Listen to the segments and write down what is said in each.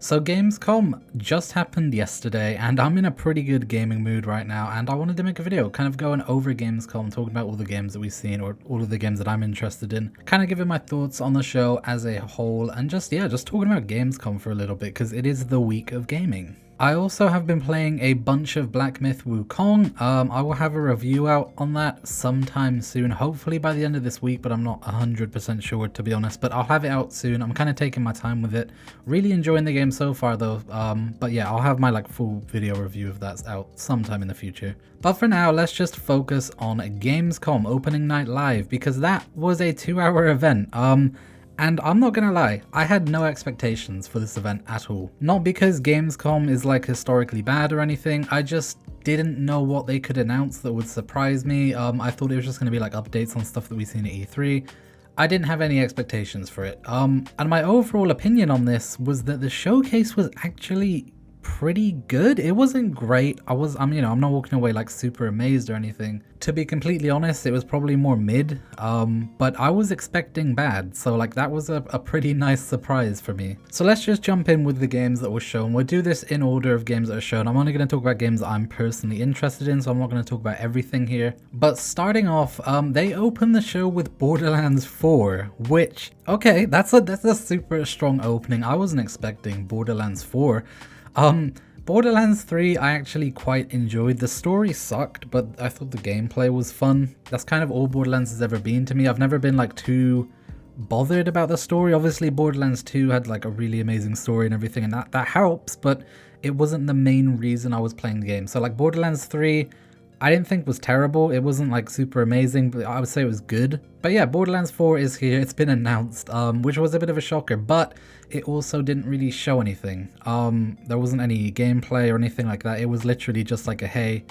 So Gamescom just happened yesterday and I'm in a pretty good gaming mood right now, and I wanted to make a video kind of going over Gamescom, talking about all the games that we've seen or all of the games that I'm interested in, kind of giving my thoughts on the show as a whole, and just talking about Gamescom for a little bit because it is the week of gaming. I also have been playing a bunch of Black Myth Wukong. I will have a review out on that sometime soon, hopefully by the end of this week, but I'm not 100% sure to be honest, but I'll have it out soon. I'm kind of taking my time with it. Really enjoying the game so far though, but yeah, I'll have my full video review of that out sometime in the future. But for now, let's just focus on Gamescom Opening Night Live, because that was a 2-hour event. And I'm not gonna lie, I had no expectations for this event at all. Not because Gamescom is historically bad or anything, I just didn't know what they could announce that would surprise me. I thought it was just gonna be updates on stuff that we've seen at E3. I didn't have any expectations for it. And my overall opinion on this was that the showcase was actually pretty good. It wasn't great. I'm not walking away super amazed or anything. To be completely honest, it was probably more mid, but I was expecting bad, so that was a pretty nice surprise for me. So let's just jump in with the games that were shown. We'll do this in order of games that are shown. I'm only going to talk about games that I'm personally interested in, so I'm not going to talk about everything here. But starting off, they opened the show with Borderlands 4, which, okay, that's a super strong opening. I wasn't expecting Borderlands 4. Borderlands 3 I actually quite enjoyed. The story sucked, but I thought the gameplay was fun. That's kind of all Borderlands has ever been to me. I've never been too bothered about the story. Obviously Borderlands 2 had a really amazing story and everything, and that helps, but it wasn't the main reason I was playing the game. So Borderlands 3 I didn't think was terrible. It wasn't super amazing, but I would say it was good. But yeah, Borderlands 4 is here. It's been announced, which was a bit of a shocker, but it also didn't really show anything. There wasn't any gameplay or anything like that. It was literally just a hey,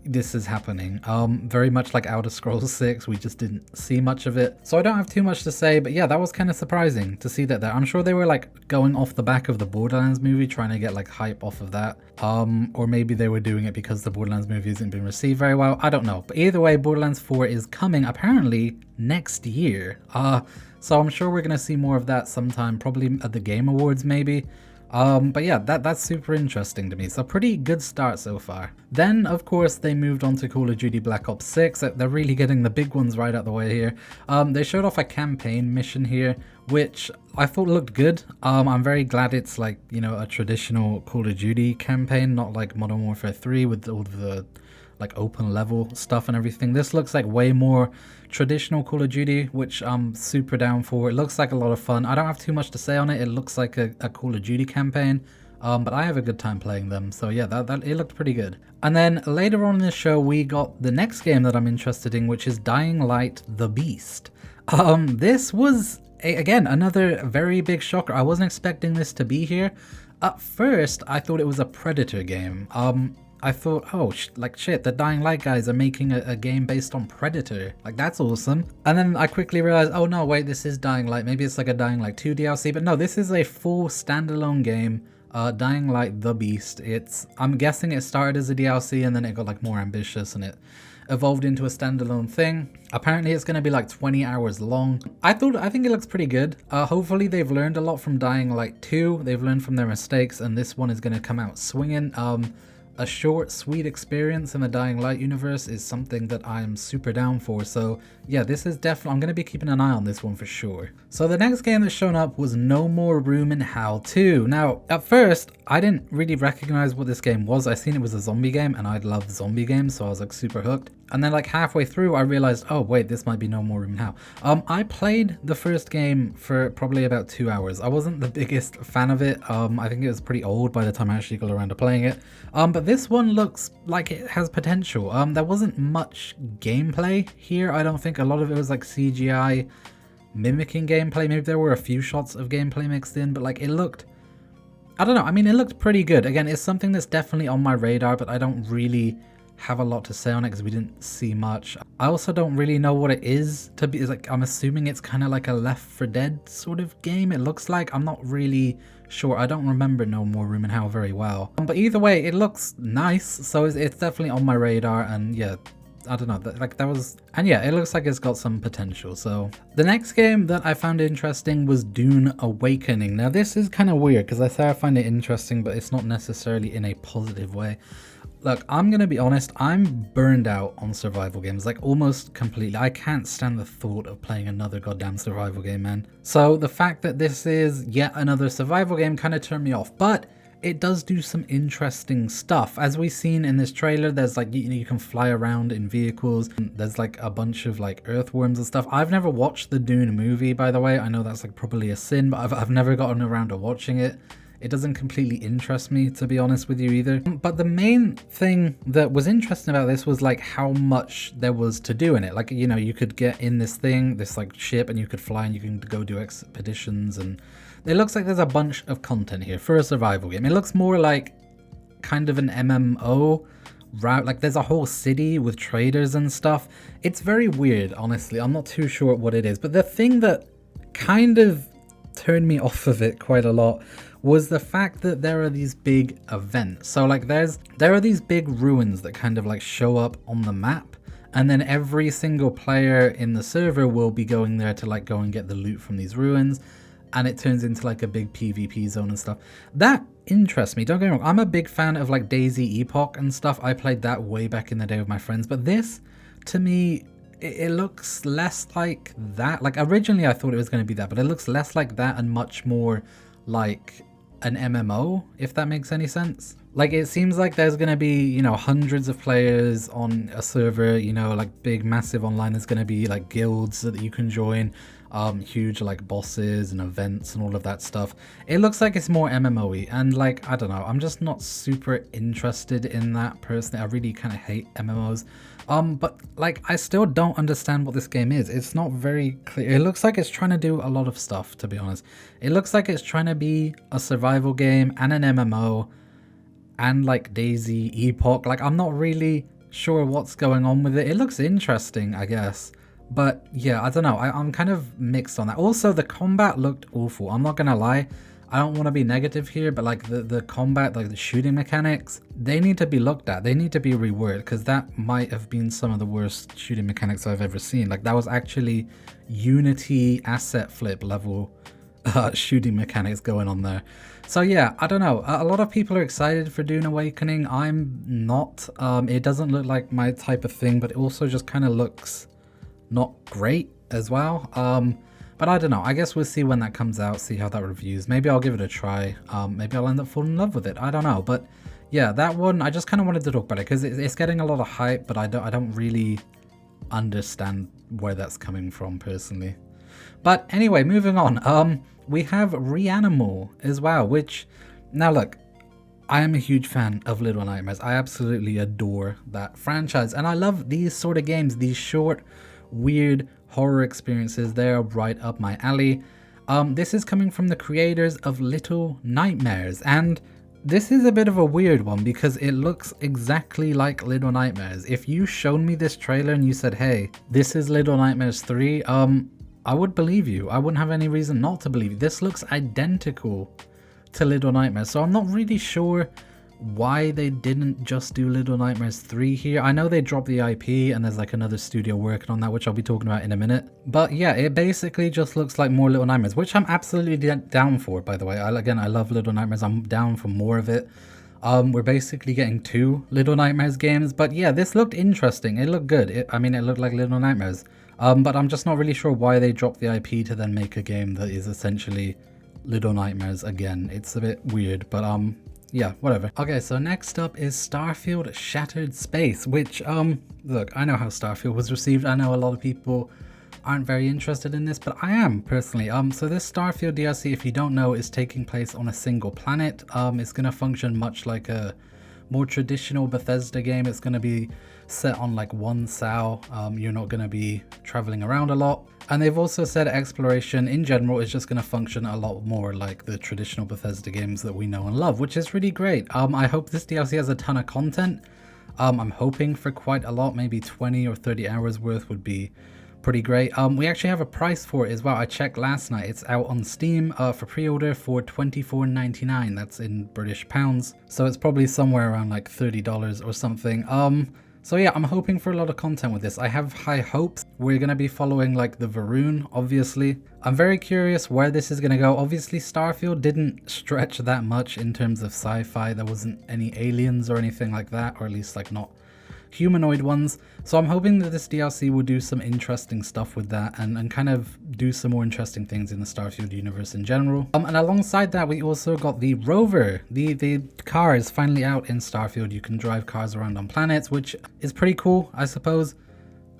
this is happening. Very much like Elder Scrolls 6, we just didn't see much of it. So I don't have too much to say, but yeah, that was kind of surprising to see that there. I'm sure they were going off the back of the Borderlands movie, trying to get hype off of that. Or maybe they were doing it because the Borderlands movie hasn't been received very well. I don't know. But either way, Borderlands 4 is coming apparently next year. So I'm sure we're going to see more of that sometime, probably at the Game Awards maybe. But yeah, that's super interesting to me. So pretty good start so far. Then of course they moved on to Call of Duty Black Ops 6. They're really getting the big ones right out the way here. They showed off a campaign mission here, which I thought looked good. I'm very glad it's a traditional Call of Duty campaign, not like Modern Warfare 3 with all of the open level stuff and everything. This looks way more traditional Call of Duty, which I'm super down for. It looks like a lot of fun. I don't have too much to say on it. It looks like a Call of Duty campaign, but I have a good time playing them. So yeah, it looked pretty good. And then later on in the show, we got the next game that I'm interested in, which is Dying Light: The Beast. This was again another very big shocker. I wasn't expecting this to be here. At first, I thought it was a Predator game. I thought, oh, shit, the Dying Light guys are making a game based on Predator. That's awesome. And then I quickly realized, oh no, wait, this is Dying Light. Maybe it's a Dying Light 2 DLC, but no, this is a full standalone game, Dying Light: The Beast. I'm guessing it started as a DLC and then it got more ambitious and it evolved into a standalone thing. Apparently it's going to be 20 hours long. I think it looks pretty good. Hopefully they've learned a lot from Dying Light 2. They've learned from their mistakes, and this one is going to come out swinging. A short, sweet experience in the Dying Light universe is something that I'm super down for. So yeah, this is definitely, I'm going to be keeping an eye on this one for sure. So the next game that's shown up was No More Room in Hell 2. Now, at first, I didn't really recognize what this game was. I seen it was a zombie game, and I love zombie games, so I was super hooked. And then halfway through, I realized, oh wait, this might be No More Room in Hell. I played the first game for probably about 2 hours. I wasn't the biggest fan of it. I think it was pretty old by the time I actually got around to playing it. But this one looks like it has potential. There wasn't much gameplay here. I don't think. A lot of it was CGI mimicking gameplay. Maybe there were a few shots of gameplay mixed in, but it looked, I don't know. I mean, it looked pretty good. Again, it's something that's definitely on my radar, but I don't really have a lot to say on it because we didn't see much. I also don't really know what it is to be. I'm assuming it's kind of a Left 4 Dead sort of game. It looks like. I'm not really sure. I don't remember No More Room in Hell very well. But either way, it looks nice, so it's definitely on my radar. And yeah, I don't know, that was, and yeah, it looks like it's got some potential. So the next game that I found interesting was Dune Awakening. Now this is kind of weird because I say I find it interesting, but it's not necessarily in a positive way. Look, I'm gonna be honest, I'm burned out on survival games, like almost completely. I can't stand the thought of playing another goddamn survival game, man. So the fact that this is yet another survival game kind of turned me off, but it does do some interesting stuff. As we've seen in this trailer, there's like, you can fly around in vehicles. There's like a bunch of like earthworms and stuff. I've never watched the Dune movie, by the way. I know that's like probably a sin, but I've never gotten around to watching it. It doesn't completely interest me, to be honest with you, either. But the main thing that was interesting about this was like how much there was to do in it. Like, you know, you could get in this thing, this like ship, and you could fly and you can go do expeditions. And it looks like there's a bunch of content here for a survival game. It looks more like kind of an MMO route. Like there's a whole city with traders and stuff. It's very weird, honestly. I'm not too sure what it is. But the thing that kind of turned me off of it quite a lot was the fact that there are these big events. So like there are these big ruins that kind of like show up on the map, and then every single player in the server will be going there to like go and get the loot from these ruins, and it turns into like a big PvP zone and stuff. That interests me, don't get me wrong. I'm a big fan of like DayZ Epoch and stuff. I played that way back in the day with my friends, but this, to me, it looks less like that. Like originally I thought it was going to be that, but it looks less like that and much more like an MMO, if that makes any sense. Like it seems like there's going to be, you know, hundreds of players on a server, you know, like big massive online. There's going to be like guilds that you can join, huge like bosses and events and all of that stuff. It looks like it's more MMO-y, and like I don't know, I'm just not super interested in that personally. I really kind of hate MMOs. But like I still don't understand what this game is. It's not very clear. It looks like it's trying to do a lot of stuff, to be honest. It looks like it's trying to be a survival game and an MMO and like DayZ Epoch. Like I'm not really sure what's going on with it. It looks interesting, I guess. But yeah, I don't know. I'm kind of mixed on that. Also, the combat looked awful. I'm not gonna lie. I don't want to be negative here, but like the combat, like the shooting mechanics, they need to be looked at. They need to be reworked, because that might have been some of the worst shooting mechanics I've ever seen. Like that was actually Unity asset flip level shooting mechanics going on there. So yeah, I don't know. A lot of people are excited for Dune Awakening. I'm not. It doesn't look like my type of thing, but it also just kind of looks not great as well. But I don't know. I guess we'll see when that comes out, see how that reviews. Maybe I'll give it a try. Maybe I'll end up falling in love with it. I don't know. But yeah, that one, I just kind of wanted to talk about it because it's getting a lot of hype, but I don't really understand where that's coming from personally. But anyway, moving on. We have Reanimal as well, which, now look, I am a huge fan of Little Nightmares. I absolutely adore that franchise, and I love these sort of games, these short, weird horror experiences. They're right up my alley. This is coming from the creators of Little Nightmares, and this is a bit of a weird one because it looks exactly like Little Nightmares. If you showed me this trailer and you said, hey, this is Little Nightmares 3, I would believe you. I wouldn't have any reason not to believe you. This looks identical to Little Nightmares, so I'm not really sure why they didn't just do Little Nightmares 3 here. I know they dropped the IP and there's like another studio working on that, which I'll be talking about in a minute. But yeah, it basically just looks like more Little Nightmares, which I'm absolutely down for, by the way. Again, I love Little Nightmares. I'm down for more of it. We're basically getting 2 Little Nightmares games, but yeah, this looked interesting. It looked good. I mean, it looked like Little Nightmares. But I'm just not really sure why they dropped the IP to then make a game that is essentially Little Nightmares again. It's a bit weird, but yeah, whatever. Okay, so next up is Starfield Shattered Space, which, look, I know how Starfield was received. I know a lot of people aren't very interested in this, but I am personally. So this Starfield DLC, if you don't know, is taking place on a single planet. It's going to function much like a more traditional Bethesda game. It's going to be set on like one cell. You're not going to be traveling around a lot. And they've also said exploration in general is just going to function a lot more like the traditional Bethesda games that we know and love, which is really great. I hope this DLC has a ton of content. I'm hoping for quite a lot, maybe 20 or 30 hours worth would be pretty great. We actually have a price for it as well. I checked last night. It's out on Steam for pre-order for $24.99. That's in British pounds. So it's probably somewhere around like $30 or something. So yeah, I'm hoping for a lot of content with this. I have high hopes. We're going to be following like the Varun, obviously. I'm very curious where this is going to go. Obviously, Starfield didn't stretch that much in terms of sci-fi. There wasn't any aliens or anything like that, or at least like not humanoid ones. So I'm hoping that this DLC will do some interesting stuff with that and kind of do some more interesting things in the Starfield universe in general. And alongside that, we also got the rover. The car is finally out in Starfield. You can drive cars around on planets, which is pretty cool, I suppose.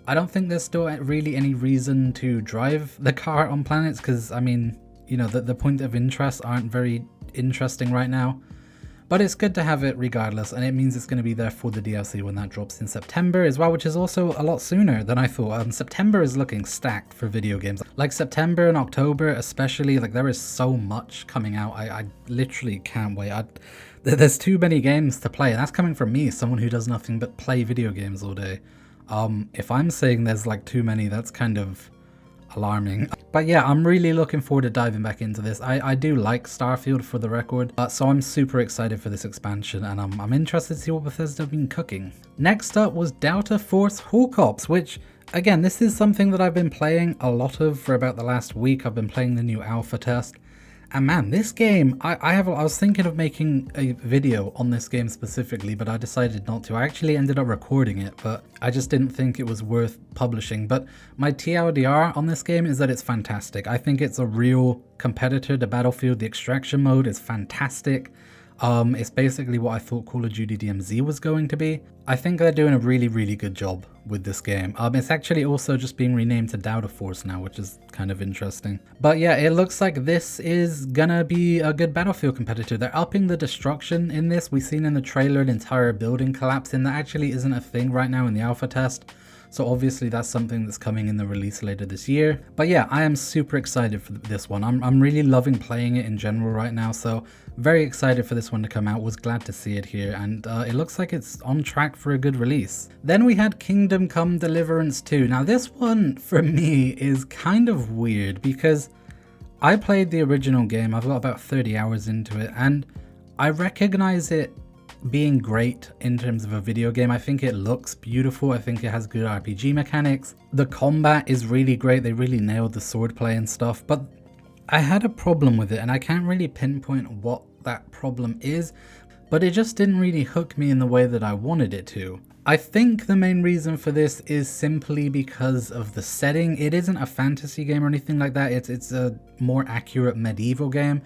I don't think there's still really any reason to drive the car on planets because, I mean, you know, the point of interest aren't very interesting right now. But it's good to have it regardless, and it means it's going to be there for the DLC when that drops in September as well, which is also a lot sooner than I thought. September is looking stacked for video games. Like September and October especially, like there is so much coming out. I literally can't wait. There's too many games to play, and that's coming from me, someone who does nothing but play video games all day. If I'm saying there's like too many, that's kind of alarming. But yeah, I'm really looking forward to diving back into this. I do like Starfield, for the record, so I'm super excited for this expansion, and I'm interested to see what Bethesda have been cooking. Next up was Delta Force Hawk Ops, which again, this is something that I've been playing a lot of for about the last week. I've been playing the new alpha test. And man, this game, I was thinking of making a video on this game specifically, but I decided not to. I actually ended up recording it, but I just didn't think it was worth publishing. But my TLDR on this game is that it's fantastic. I think it's a real competitor to Battlefield. The extraction mode is fantastic. It's basically what I thought Call of Duty DMZ was going to be. I think they're doing a really, really good job with this game. It's actually also just being renamed to Delta Force now, which is kind of interesting. But yeah, it looks like this is gonna be a good Battlefield competitor. They're upping the destruction in this. We've seen in the trailer an entire building collapsing. That actually isn't a thing right now in the alpha test. So obviously that's something that's coming in the release later this year. But yeah, I am super excited for this one. I'm really loving playing it in general right now. So very excited for this one to come out. Was glad to see it here, and it looks like it's on track for a good release. Then we had Kingdom Come Deliverance 2. Now this one for me is kind of weird because I played the original game. I've got about 30 hours into it, and I recognize it being great in terms of a video game. I think it looks beautiful. I think it has good RPG mechanics. The combat is really great. They really nailed the swordplay and stuff, but I had a problem with it, and I can't really pinpoint what that problem is, but it just didn't really hook me in the way that I wanted it to. I think the main reason for this is simply because of the setting. It isn't a fantasy game or anything like that. It's a more accurate medieval game,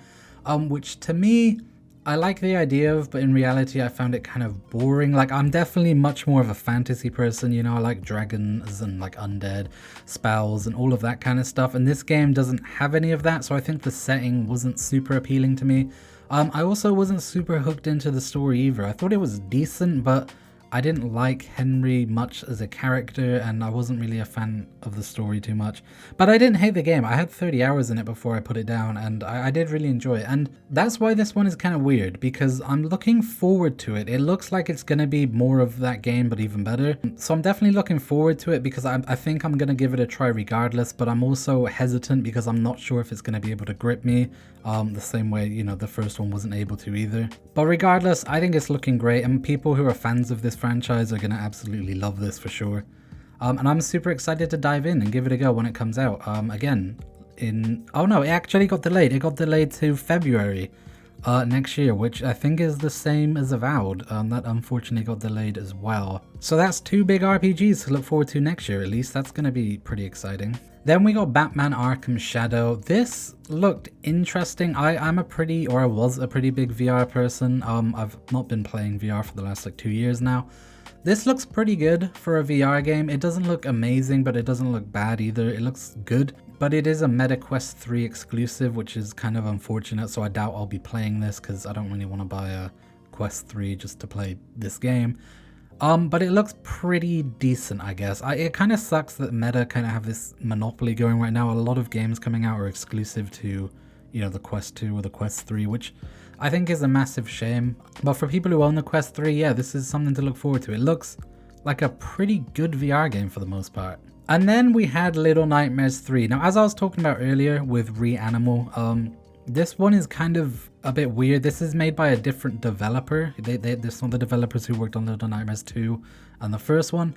which to me, I like the idea of, but in reality I found it kind of boring. Like, I'm definitely much more of a fantasy person, you know. I like dragons and like undead spells and all of that kind of stuff, and this game doesn't have any of that, so I think the setting wasn't super appealing to me. I also wasn't super hooked into the story either. I thought it was decent, but I didn't like Henry much as a character, and I wasn't really a fan of the story too much. But I didn't hate the game. I had 30 hours in it before I put it down, and I did really enjoy it. And that's why this one is kind of weird, because I'm looking forward to it. It looks like it's going to be more of that game, but even better. So I'm definitely looking forward to it, because I think I'm going to give it a try regardless, but I'm also hesitant because I'm not sure if it's going to be able to grip me the same way, you know, the first one wasn't able to either. But regardless, I think it's looking great, and people who are fans of this franchise are going to absolutely love this for sure. And I'm super excited to dive in and give it a go when it comes out. Again, oh no, it actually got delayed. It got delayed to February next year, which I think is the same as Avowed. That unfortunately got delayed as well. So that's two big RPGs to look forward to next year, at least. That's going to be pretty exciting. Then we got Batman Arkham Shadow. This looked interesting. I was a pretty big VR person. I've not been playing VR for the last like 2 years now. This looks pretty good for a VR game. It doesn't look amazing, but it doesn't look bad either. It looks good, but it is a MetaQuest 3 exclusive, which is kind of unfortunate. So I doubt I'll be playing this because I don't really want to buy a Quest 3 just to play this game. But it looks pretty decent, I guess. It kind of sucks that Meta kind of have this monopoly going right now. A lot of games coming out are exclusive to, you know, the Quest 2 or the Quest 3, which I think is a massive shame. But for people who own the Quest 3, yeah, this is something to look forward to. It looks like a pretty good VR game for the most part. And then we had Little Nightmares 3. Now, as I was talking about earlier with Reanimal, this one is kind of a bit weird. This is made by a different developer. They're not the developers who worked on Little Nightmares 2 and the first one.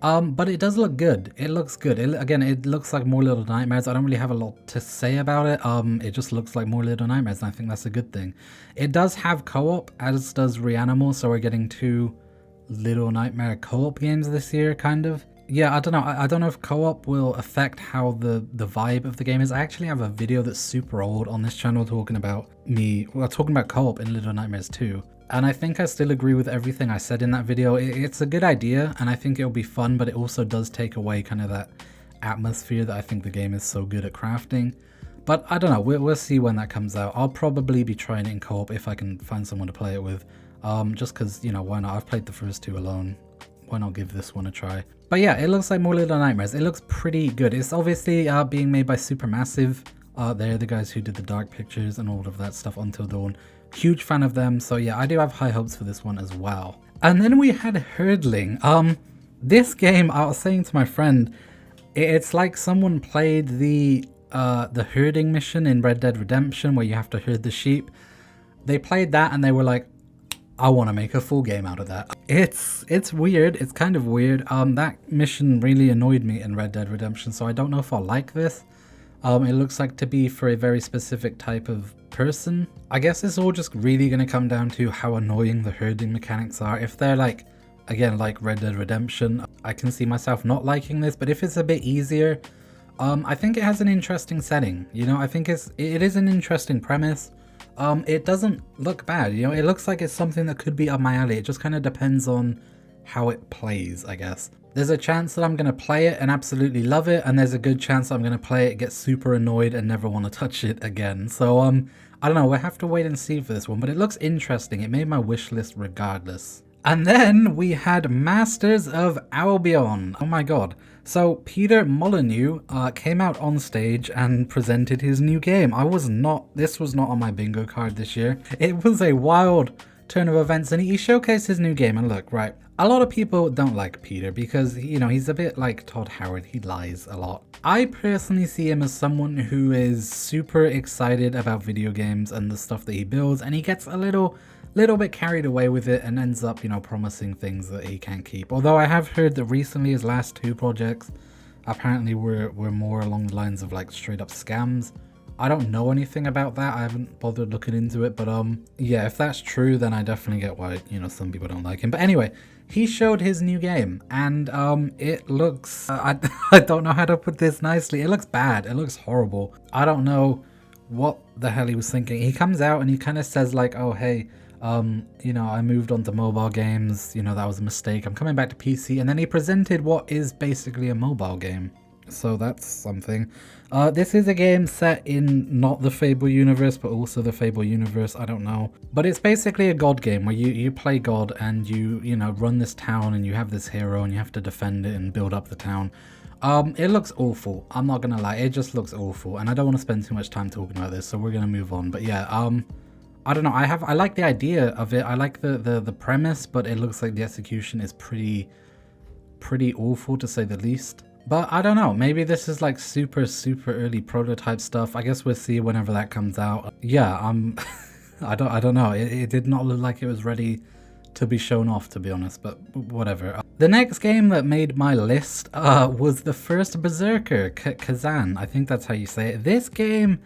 But it does look good. It looks good. Again, it looks like more Little Nightmares. I don't really have a lot to say about it. It just looks like more Little Nightmares, and I think that's a good thing. It does have co-op, as does Reanimal, so we're getting 2 Little Nightmare co-op games this year, kind of. Yeah, I don't know. I don't know if co-op will affect how the vibe of the game is. I actually have a video that's super old on this channel talking about co-op in Little Nightmares 2. And I think I still agree with everything I said in that video. It's a good idea, and I think it'll be fun, but it also does take away kind of that atmosphere that I think the game is so good at crafting. But I don't know, we'll see when that comes out. I'll probably be trying it in co-op if I can find someone to play it with. Just because, you know, why not? I've played the first 2 alone. Why not give this one a try? But yeah, it looks like more Little Nightmares. It looks pretty good. It's obviously being made by Supermassive. They're the guys who did the Dark Pictures and all of that stuff, Until Dawn. Huge fan of them, so yeah, I do have high hopes for this one as well. And then we had Herdling. This game, I was saying to my friend, it's like someone played the herding mission in Red Dead Redemption where you have to herd the sheep. They played that and they were like, I want to make a full game out of that. It's weird. It's kind of weird. That mission really annoyed me in Red Dead Redemption, so I don't know if I'll like this. It looks like to be for a very specific type of person. I guess it's all just really going to come down to how annoying the herding mechanics are. If they're like, again, like Red Dead Redemption, I can see myself not liking this, but if it's a bit easier, I think it has an interesting setting. You know, I think it is an interesting premise. It doesn't look bad, you know, it looks like it's something that could be up my alley. It just kind of depends on how it plays, I guess. There's a chance that I'm going to play it and absolutely love it, and there's a good chance I'm going to play it, get super annoyed, and never want to touch it again. So, I don't know, we'll have to wait and see for this one, but it looks interesting. It made my wish list regardless. And then we had Masters of Albion. Oh my god. So Peter Molyneux came out on stage and presented his new game. This was not on my bingo card this year. It was a wild turn of events, and he showcased his new game. And look, right, a lot of people don't like Peter because, you know, he's a bit like Todd Howard. He lies a lot. I personally see him as someone who is super excited about video games and the stuff that he builds, and he gets a little bit carried away with it and ends up, you know, promising things that he can't keep. Although I have heard that recently his last 2 projects apparently were more along the lines of like straight up scams. I don't know anything about that. I haven't bothered looking into it, but yeah, if that's true, then I definitely get why, you know, some people don't like him. But anyway, he showed his new game, and it looks I don't know how to put this nicely. It looks bad. It looks horrible. I don't know what the hell he was thinking. He comes out and he kind of says like, oh hey, you know, I moved on to mobile games, you know, that was a mistake, I'm coming back to PC. And then he presented what is basically a mobile game. So that's something. This is a game set in not the Fable universe, but also the Fable universe, I don't know. But it's basically a God game where you play God and you know, run this town, and you have this hero and you have to defend it and build up the town. It looks awful, I'm not gonna lie, it just looks awful, and I don't want to spend too much time talking about this, so we're gonna move on. But yeah, I don't know, I like the idea of it, I like the premise, but it looks like the execution is pretty awful to say the least. But I don't know, maybe this is like super early prototype stuff. I guess we'll see whenever that comes out. Yeah, I don't know, it did not look like it was ready to be shown off, to be honest, but whatever. The next game that made my list was the first Berserker, Kazan, I think that's how you say it. This game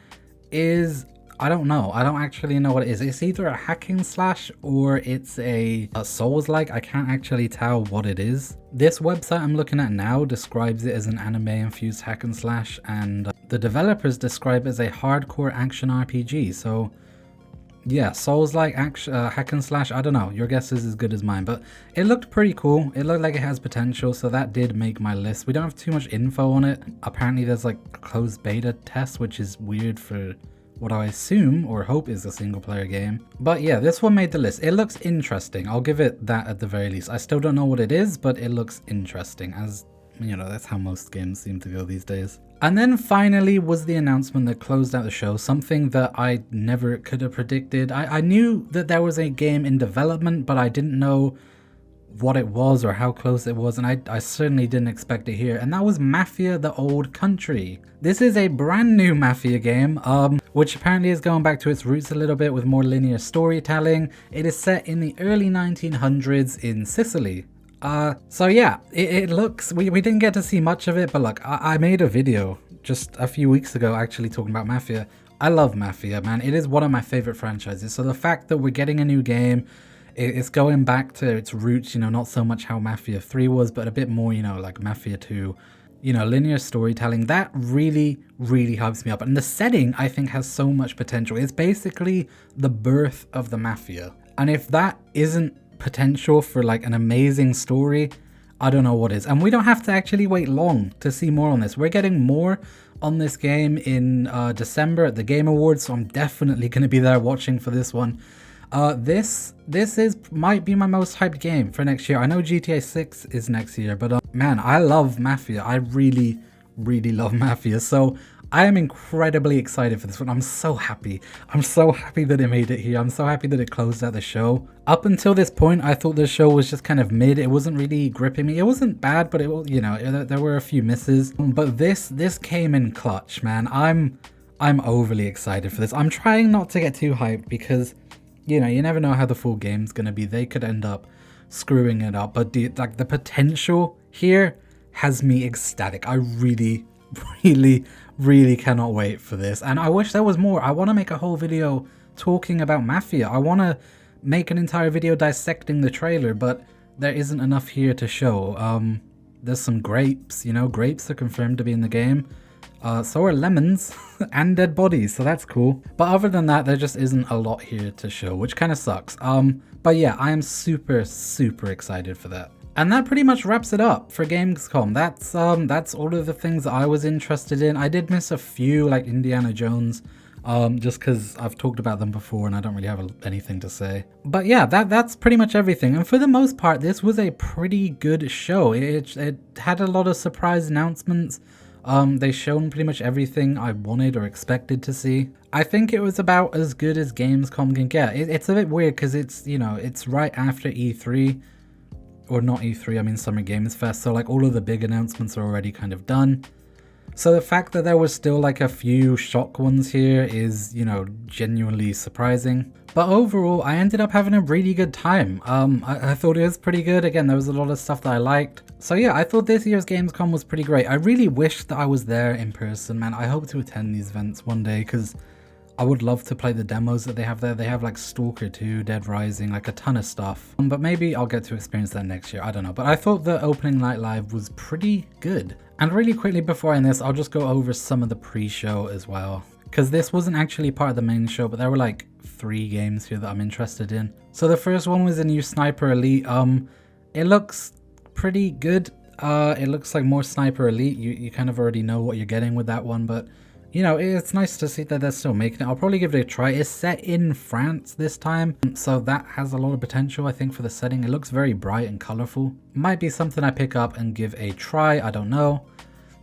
is, I don't know, I don't actually know what it is. It's either a hacking slash or it's a Souls-like. I can't actually tell what it is. This website I'm looking at now describes it as an anime-infused hack and slash, and the developers describe it as a hardcore action RPG. So yeah, Souls-like hack and slash, I don't know, your guess is as good as mine, but it looked pretty cool. It looked like it has potential, so that did make my list. We don't have too much info on it. Apparently there's like a closed beta test, which is weird for what I assume or hope is a single player game. But yeah, this one made the list. It looks interesting. I'll give it that at the very least. I still don't know what it is, but it looks interesting, as you know, that's how most games seem to go these days. And then finally was the announcement that closed out the show, something that I never could have predicted. I knew that there was a game in development, but I didn't know what it was or how close it was, and I certainly didn't expect it here, and that was Mafia: The Old Country. This is a brand new Mafia game, which apparently is going back to its roots a little bit with more linear storytelling. It is set in the early 1900s in Sicily. So yeah, it looks, we didn't get to see much of it, but look, I made a video just a few weeks ago actually talking about Mafia. I love Mafia, man. It is one of my favorite franchises. So the fact that we're getting a new game, it's going back to its roots, you know, not so much how Mafia 3 was, but a bit more, you know, like Mafia 2, you know, linear storytelling, that really, really hypes me up. And the setting, I think, has so much potential. It's basically the birth of the Mafia. And if that isn't potential for like an amazing story, I don't know what is. And we don't have to actually wait long to see more on this. We're getting more on this game in December at the Game Awards, so I'm definitely going to be there watching for this one. This might be my most hyped game for next year. I know GTA 6 is next year, but man, I love Mafia. I really, really love Mafia. So I am incredibly excited for this one. I'm so happy. I'm so happy that it made it here. I'm so happy that it closed out the show. Up until this point, I thought the show was just kind of mid. It wasn't really gripping me. It wasn't bad, but it, you know, there were a few misses. But this came in clutch, man. I'm overly excited for this. I'm trying not to get too hyped because, you know, you never know how the full game's gonna be. They could end up screwing it up, but the potential here has me ecstatic. I really, really, really cannot wait for this, and I wish there was more. I want to make a whole video talking about Mafia. I want to make an entire video dissecting the trailer, but there isn't enough here to show. There's some grapes, you know, grapes are confirmed to be in the game. So are lemons and dead bodies, so that's cool. But other than that, there just isn't a lot here to show, which kind of sucks. But yeah, I am super, super excited for that. And that pretty much wraps it up for Gamescom. That's all of the things that I was interested in. I did miss a few, like Indiana Jones, just because I've talked about them before and I don't really have anything to say. But yeah, that's pretty much everything. And for the most part, this was a pretty good show. It had a lot of surprise announcements. They shown pretty much everything I wanted or expected to see. I think it was about as good as Gamescom can get. It's a bit weird because it's, you know, it's right after E3. Or not E3, I mean Summer Games Fest, so like all of the big announcements are already kind of done. So the fact that there was still like a few shock ones here is, you know, genuinely surprising. But overall, I ended up having a really good time. I thought it was pretty good. Again, there was a lot of stuff that I liked. So yeah, I thought this year's Gamescom was pretty great. I really wish that I was there in person, man. I hope to attend these events one day because I would love to play the demos that they have there. They have like Stalker 2, Dead Rising, like a ton of stuff. But maybe I'll get to experience that next year. I don't know. But I thought the opening night live was pretty good. And really quickly before I end this, I'll just go over some of the pre-show as well. Because this wasn't actually part of the main show, but there were like 3 games here that I'm interested in. So the first one was a new Sniper Elite. It looks pretty good. It looks like more Sniper Elite. You kind of already know what you're getting with that one, but you know, it's nice to see that they're still making it. I'll probably give it a try. It's set in France this time, so that has a lot of potential, I think, for the setting. It looks very bright and colorful. Might be something I pick up and give a try. I don't know.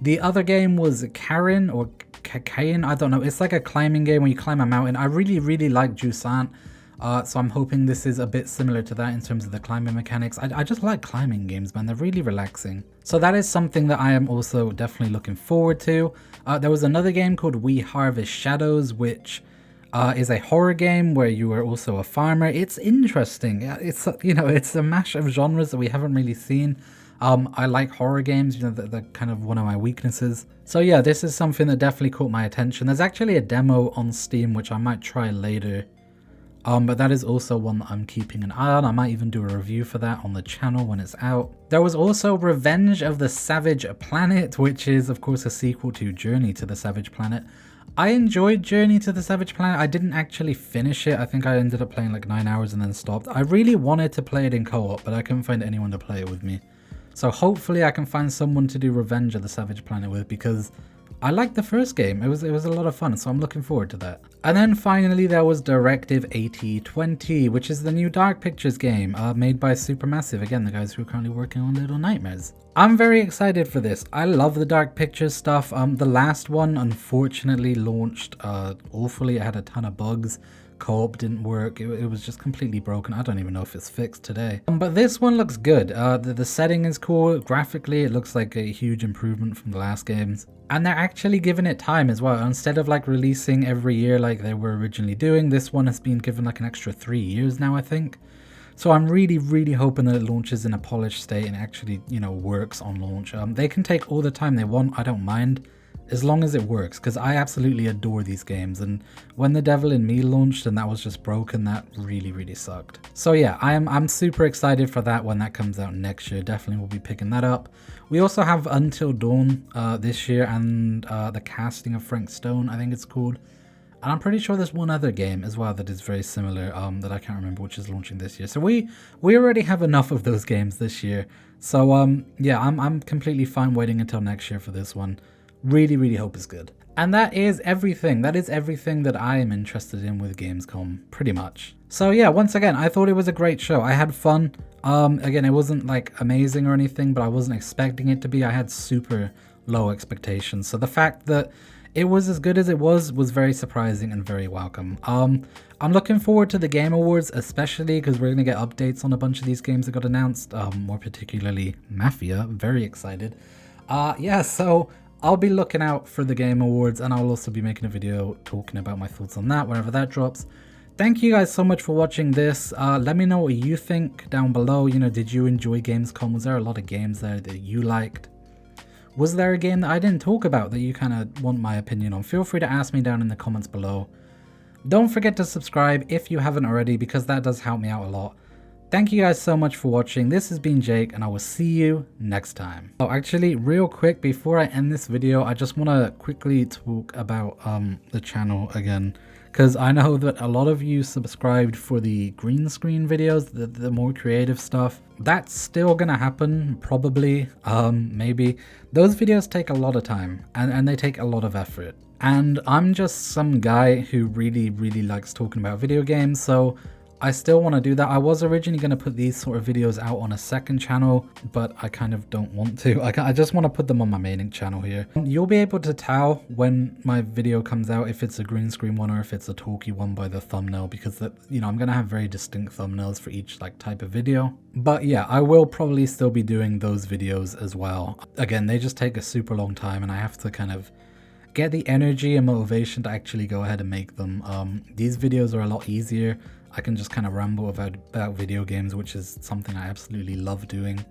The other game was Karen or Kakayan. I don't know. It's like a climbing game where you climb a mountain. I really, really like Jusant. So I'm hoping this is a bit similar to that in terms of the climbing mechanics. I just like climbing games, man. They're really relaxing. So that is something that I am also definitely looking forward to. There was another game called We Harvest Shadows, which is a horror game where you are also a farmer. It's interesting. It's, you know, it's a mash of genres that we haven't really seen. I like horror games, you know, they're kind of one of my weaknesses. So yeah, this is something that definitely caught my attention. There's actually a demo on Steam, which I might try later. But that is also one that I'm keeping an eye on. I might even do a review for that on the channel when it's out. There was also Revenge of the Savage Planet, which is of course a sequel to Journey to the Savage Planet. I enjoyed Journey to the Savage Planet. I didn't actually finish it. I think I ended up playing like 9 hours and then stopped. I really wanted to play it in co-op, but I couldn't find anyone to play it with me. So hopefully I can find someone to do Revenge of the Savage Planet with, because I liked the first game. It was a lot of fun, so I'm looking forward to that. And then finally there was Directive AT20, which is the new Dark Pictures game made by Supermassive. Again, the guys who are currently working on Little Nightmares. I'm very excited for this. I love the Dark Pictures stuff. The last one unfortunately launched awfully. It had a ton of bugs. co-op didn't work. It was just completely broken. I don't even know if it's fixed today. But this one looks good. The setting is cool. Graphically, it looks like a huge improvement from the last games. And they're actually giving it time as well. Instead of like releasing every year like they were originally doing, this one has been given like an extra 3 years now, I think. So I'm really hoping that it launches in a polished state and actually, you know, works on launch. They can take all the time they want. I don't mind, as long as it works, because I absolutely adore these games. And when The Devil in Me launched and that was just broken, that really sucked. So yeah, I'm super excited for that when that comes out next year. Definitely will be picking that up. We also have Until Dawn this year, and the casting of Frank Stone, I think it's called. And I'm pretty sure there's one other game as well that is very similar that I can't remember, which is launching this year. So we already have enough of those games this year. So yeah, I'm completely fine waiting until next year for this one. Really hope it's good. And that is everything. That is everything that I am interested in with Gamescom, pretty much. So yeah, once again, I thought it was a great show. I had fun. Again, it wasn't like amazing or anything, but I wasn't expecting it to be. I had super low expectations. So the fact that it was as good as it was very surprising and very welcome. I'm looking forward to the Game Awards, especially because we're going to get updates on a bunch of these games that got announced, more particularly Mafia. Very excited. Yeah, so I'll be looking out for the Game Awards, and I'll also be making a video talking about my thoughts on that whenever that drops. Thank you guys so much for watching this. Let me know what you think down below. You know, did you enjoy Gamescom? Was there a lot of games there that you liked? Was there a game that I didn't talk about that you kind of want my opinion on? Feel free to ask me down in the comments below. Don't forget to subscribe if you haven't already, because that does help me out a lot. Thank you guys so much for watching. This has been Jake, and I will see you next time. Oh, actually, real quick, before I end this video, I just want to quickly talk about the channel again. Because I know that a lot of you subscribed for the green screen videos, the more creative stuff. That's still gonna happen, probably, maybe. Those videos take a lot of time, and they take a lot of effort. And I'm just some guy who really likes talking about video games, so I still want to do that. I was originally going to put these sort of videos out on a second channel, but I kind of don't want to. I just want to put them on my main channel here. You'll be able to tell when my video comes out if it's a green screen one or if it's a talkie one by the thumbnail, because you know, I'm going to have very distinct thumbnails for each like type of video. But yeah, I will probably still be doing those videos as well. Again, they just take a super long time, and I have to kind of get the energy and motivation to actually go ahead and make them. These videos are a lot easier. I can just kind of ramble about video games, which is something I absolutely love doing.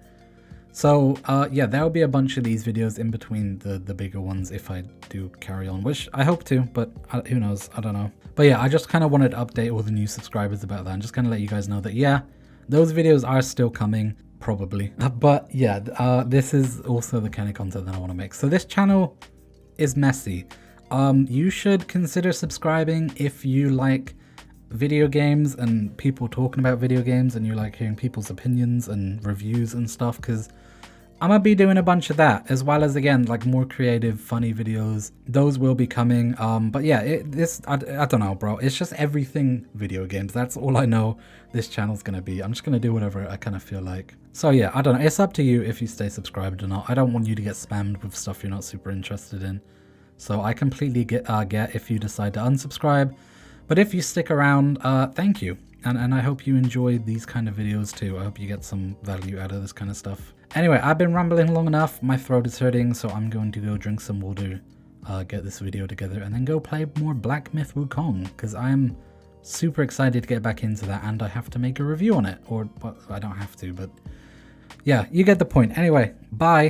So yeah, there'll be a bunch of these videos in between the bigger ones if I do carry on, which I hope to, but who knows, I don't know. But yeah, I just kind of wanted to update all the new subscribers about that and just kind of let you guys know that yeah, those videos are still coming, probably. But yeah, this is also the kind of content that I want to make. So this channel is messy. You should consider subscribing if you like video games and people talking about video games, and you like hearing people's opinions and reviews and stuff, because I'm gonna be doing a bunch of that, as well as, again, like more creative, funny videos. Those will be coming. But yeah, I don't know, bro. It's just everything video games. That's all I know this channel's gonna be. I'm just gonna do whatever I kind of feel like. So yeah, I don't know. It's up to you if you stay subscribed or not. I don't want you to get spammed with stuff you're not super interested in. So I completely get if you decide to unsubscribe. But if you stick around, thank you. And I hope you enjoy these kind of videos too. I hope you get some value out of this kind of stuff. Anyway, I've been rambling long enough. My throat is hurting, so I'm going to go drink some water, get this video together, and then go play more Black Myth Wukong, because I'm super excited to get back into that, and I have to make a review on it. Or, well, I don't have to, but yeah, you get the point. Anyway, bye.